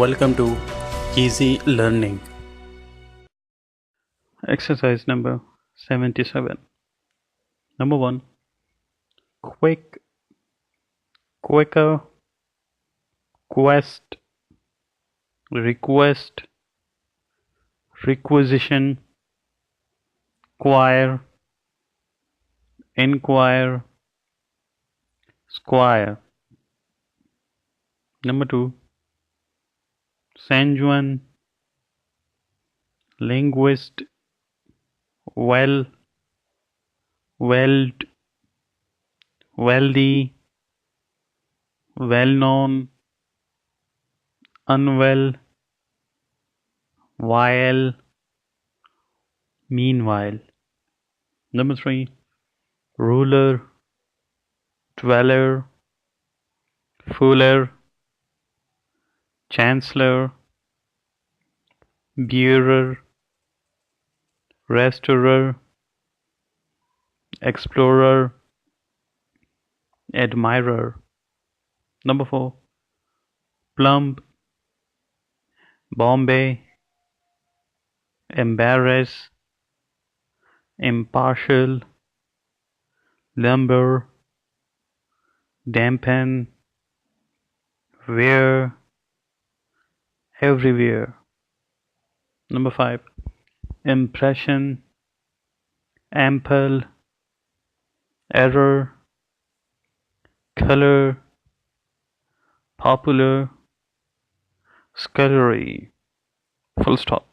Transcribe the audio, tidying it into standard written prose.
Welcome to Easy Learning. Exercise number 77. Number 1. Quick, quicker, quest, request, requisition, choir, inquire, squire. Number 2. Sanguine, linguist, well, weld, wealthy, well-known, unwell, while, meanwhile. Number 3. Ruler, dweller, fuller, chancellor, bearer, restorer, explorer, admirer. Number 4. Plumb, Bombay, embarrass, impartial, lumber, dampen, wear, everywhere. Number 5. Impression, ample, error, color, popular, scullery. Full stop.